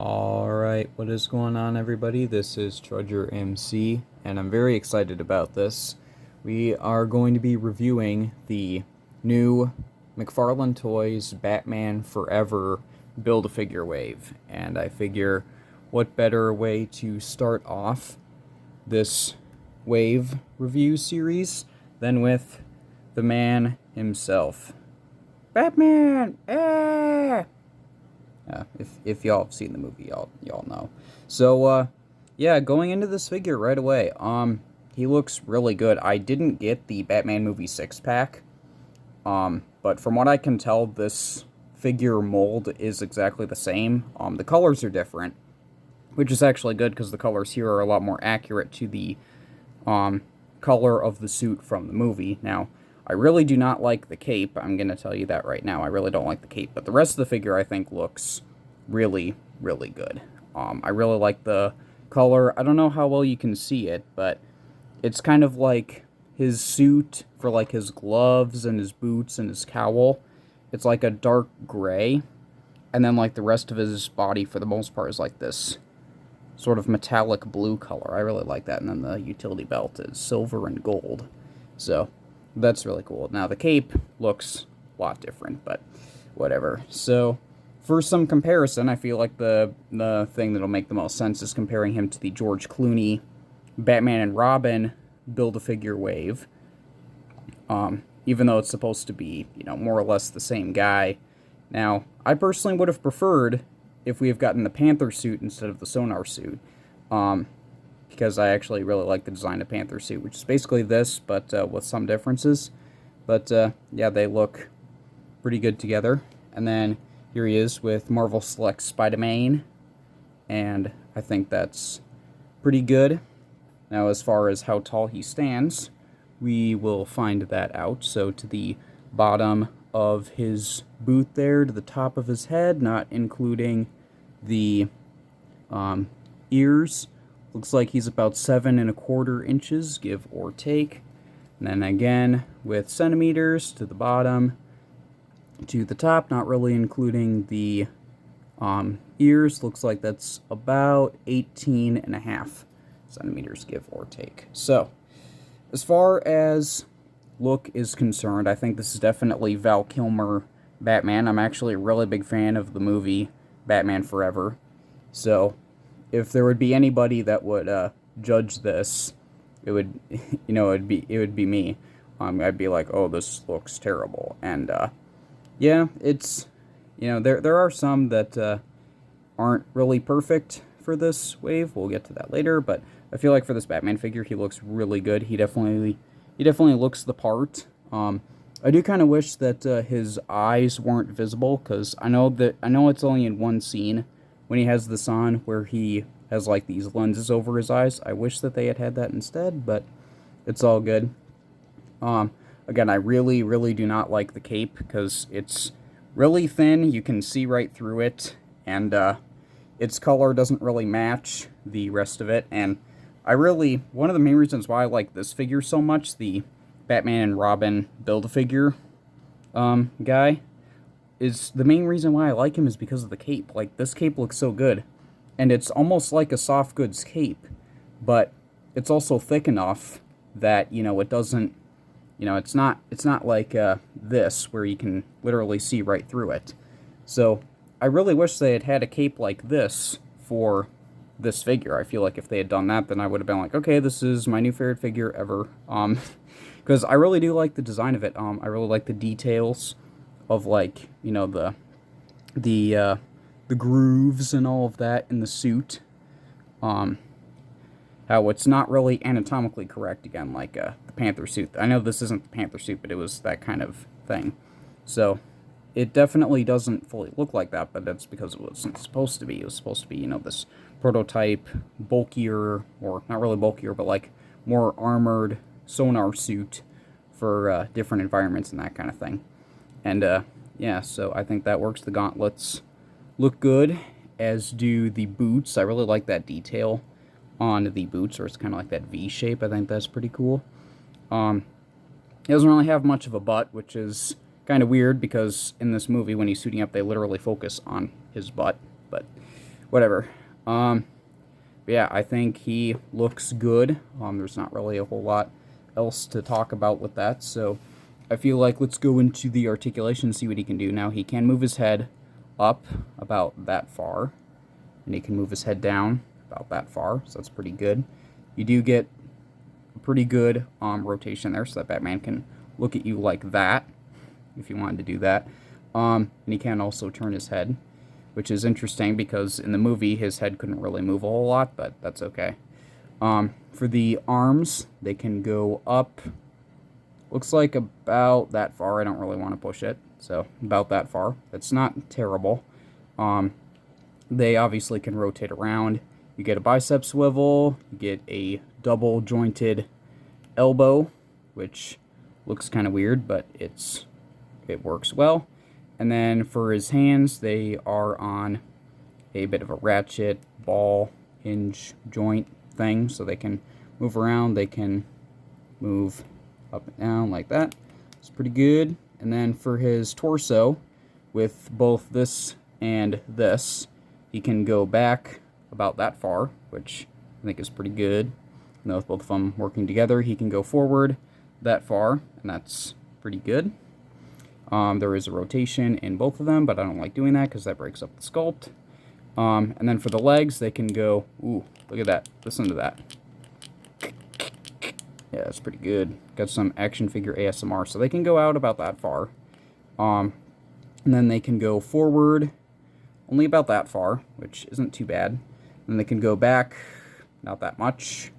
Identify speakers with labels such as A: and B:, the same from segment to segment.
A: Alright, what is going on, everybody? This is Trudger MC, and I'm very excited about this. We are going to be reviewing the new McFarlane Toys Batman Forever Build-A-Figure wave, and I figure what better way to start off this wave review series than with the man himself. Batman! Ah! If y'all have seen the movie, y'all know. So, yeah, going into this figure right away, he looks really good. I didn't get the Batman movie 6-pack, but from what I can tell, this figure mold is exactly the same. The colors are different, which is actually good because the colors here are a lot more accurate to the, color of the suit from the movie. Now, I really do not like the cape. I'm going to tell you that right now. I really don't like the cape. But the rest of the figure, I think, looks really, really good. I really like the color. I don't know how well you can see it, but it's kind of like his suit for, like, his gloves and his boots and his cowl. It's like a dark gray. And then, like, the rest of his body, for the most part, is like this sort of metallic blue color. I really like that. And then the utility belt is silver and gold. So that's really cool. Now, the cape looks a lot different, but whatever. So, for some comparison, I feel like the thing that'll make the most sense is comparing him to the George Clooney Batman and Robin Build-A-Figure wave. Even though it's supposed to be, more or less the same guy. Now, I personally would have preferred if we have gotten the Panther suit instead of the Sonar suit. Because I actually really like the design of Panther suit, which is basically this, but with some differences. But, yeah, they look pretty good together. And then here he is with Marvel Select Spider-Man, and I think that's pretty good. Now, as far as how tall he stands, we will find that out. So, to the bottom of his boot there, to the top of his head, not including the ears, looks like he's about 7¼ inches, give or take. And then again, with centimeters to the bottom, to the top, not really including the ears, looks like that's about 18½ centimeters, give or take. So, as far as look is concerned, I think this is definitely Val Kilmer Batman. I'm actually a really big fan of the movie Batman Forever. So, if there would be anybody that would judge this, it would, it would be me. I'd be like, oh, this looks terrible. And yeah, it's, there are some that aren't really perfect for this wave. We'll get to that later, but I feel like for this Batman figure, he looks really good. He definitely looks the part. I do kind of wish that his eyes weren't visible, because I know it's only in one scene when he has this on where he has like these lenses over his eyes. I wish that they had that instead, but it's all good. Again, I really, really do not like the cape because it's really thin. You can see right through it, and its color doesn't really match the rest of it. And one of the main reasons why I like this figure so much, the Batman and Robin Build-A-Figure guy, is the main reason why I like him is because of the cape. Like, this cape looks so good. And it's almost like a soft goods cape, but it's also thick enough that, it doesn't, it's not like this, where you can literally see right through it. So, I really wish they had had a cape like this for this figure. I feel like if they had done that, then I would have been like, okay, this is my new favorite figure ever. Because I really do like the design of it. I really like the details of, like, the grooves and all of that in the suit. How it's not really anatomically correct, again, like the Panther suit. I know this isn't the Panther suit, but it was that kind of thing. So, it definitely doesn't fully look like that, but that's because it wasn't supposed to be. It was supposed to be, this prototype, bulkier, or not really bulkier, but like more armored sonar suit for different environments and that kind of thing. And yeah, so I think that works. The gauntlets look good, as do the boots. I really like that detail on the boots, or it's kind of like that V shape. I think that's pretty cool. He doesn't really have much of a butt, which is kind of weird, because in this movie, when he's suiting up, they literally focus on his butt. But whatever. But yeah, I think he looks good. There's not really a whole lot else to talk about with that, so I feel like let's go into the articulation and see what he can do. Now, he can move his head up about that far, and he can move his head down about that far, so that's pretty good. You do get a pretty good rotation there, so that Batman can look at you like that, if you wanted to do that. And he can also turn his head, which is interesting because in the movie his head couldn't really move a whole lot, but that's okay. For the arms, they can go up, looks like about that far. I don't really want to push it, so about that far. That's not terrible. They obviously can rotate around. You get a bicep swivel, you get a double jointed elbow, which looks kind of weird, but it works well. And then for his hands, they are on a bit of a ratchet ball hinge joint thing, so they can move around, they can move up and down like that. It's pretty good. And then for his torso, with both this and this, he can go back about that far, which I think is pretty good. And with both of them working together, he can go forward that far, and that's pretty good. There is a rotation in both of them, but I don't like doing that because that breaks up the sculpt. And then for the legs, they can go, ooh, look at that. Listen to that. Yeah, that's pretty good. Got some action figure ASMR. So they can go out about that far. And then they can go forward only about that far, which isn't too bad. And they can go back not that much.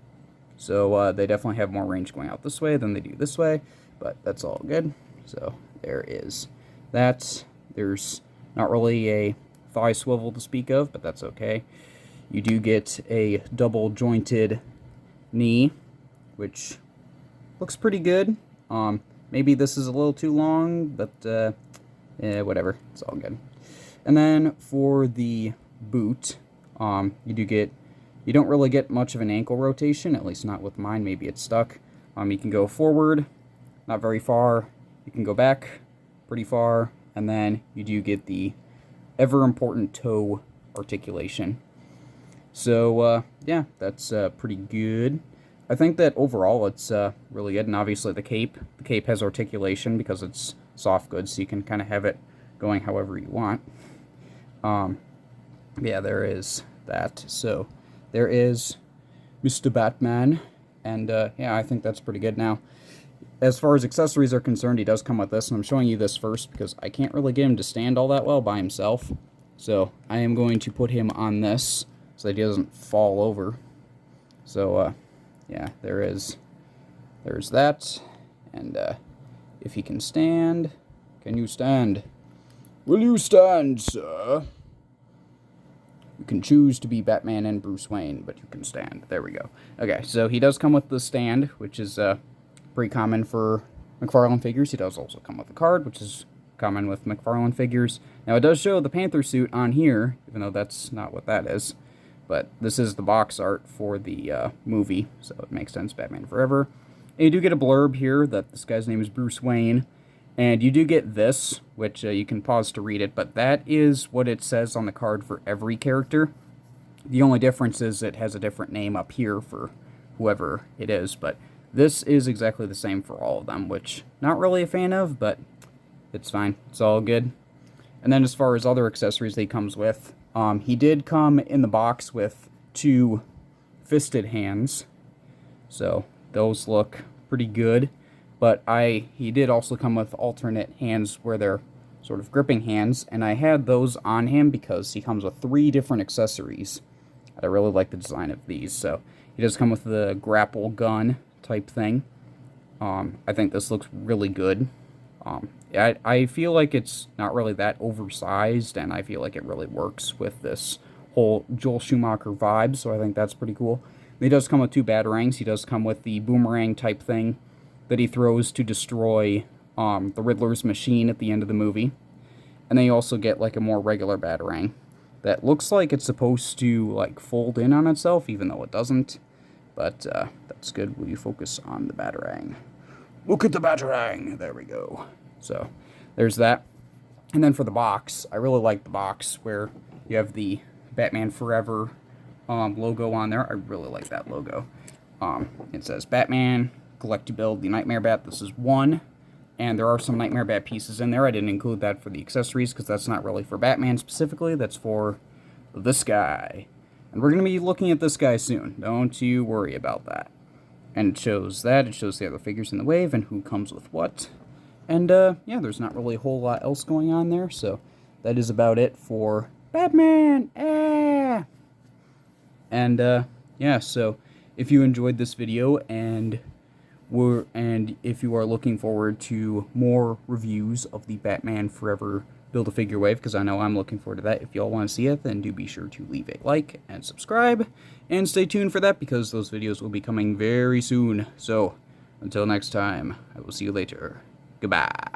A: So they definitely have more range going out this way than they do this way, but that's all good. So there is that. There's not really a thigh swivel to speak of, but that's okay. You do get a double jointed knee, which looks pretty good. Maybe this is a little too long, but whatever. It's all good. And then for the boot, you don't really get much of an ankle rotation, at least not with mine. Maybe it's stuck. You can go forward, not very far. You can go back pretty far, and then you do get the ever-important toe articulation. So, yeah, that's pretty good. I think that overall it's really good, and obviously the cape has articulation because it's soft goods, so you can kind of have it going however you want. Yeah, there is that. So there is Mr. Batman, and yeah, I think that's pretty good. Now, as far as accessories are concerned, he does come with this, and I'm showing you this first because I can't really get him to stand all that well by himself. So I am going to put him on this so that he doesn't fall over. So, yeah, there's that. And if he can stand, can you stand? Will you stand, sir? You can choose to be Batman and Bruce Wayne, but you can stand. There we go. Okay, so he does come with the stand, which is pretty common for McFarlane figures. He does also come with a card, which is common with McFarlane figures. Now, it does show the Panther suit on here, even though that's not what that is. But this is the box art for the movie, so it makes sense, Batman Forever. And you do get a blurb here that this guy's name is Bruce Wayne. And you do get this, which you can pause to read it, but that is what it says on the card for every character. The only difference is it has a different name up here for whoever it is, but this is exactly the same for all of them, which not really a fan of, but it's fine. It's all good. And then as far as other accessories that he comes with, he did come in the box with 2 fisted hands, so those look pretty good. But he did also come with alternate hands where they're sort of gripping hands, and I had those on him because he comes with 3 different accessories. I really like the design of these, so he does come with the grapple gun type thing. I think this looks really good. I feel like it's not really that oversized, and I feel like it really works with this whole Joel Schumacher vibe, so I think that's pretty cool. He does come with 2 batarangs. He does come with the boomerang type thing that he throws to destroy the Riddler's machine at the end of the movie. And then you also get like a more regular batarang that looks like it's supposed to like fold in on itself, even though it doesn't. But that's good. Will you focus on the batarang? Look at the batarang! There we go. So there's that. And then for the box, I really like the box where you have the Batman Forever logo on there. I really like that logo. It says Batman, collect to build the Nightmare Bat. This is one. And there are some Nightmare Bat pieces in there. I didn't include that for the accessories because that's not really for Batman specifically. That's for this guy. And we're going to be looking at this guy soon. Don't you worry about that. And it shows that. It shows the other figures in the wave and who comes with what. And, yeah, there's not really a whole lot else going on there. So that is about it for Batman. And, yeah, so if you enjoyed this video and if you are looking forward to more reviews of the Batman Forever Build-A-Figure wave, because I know I'm looking forward to that. If y'all want to see it, then do be sure to leave a like and subscribe, and stay tuned for that, because those videos will be coming very soon. So, until next time, I will see you later. Goodbye.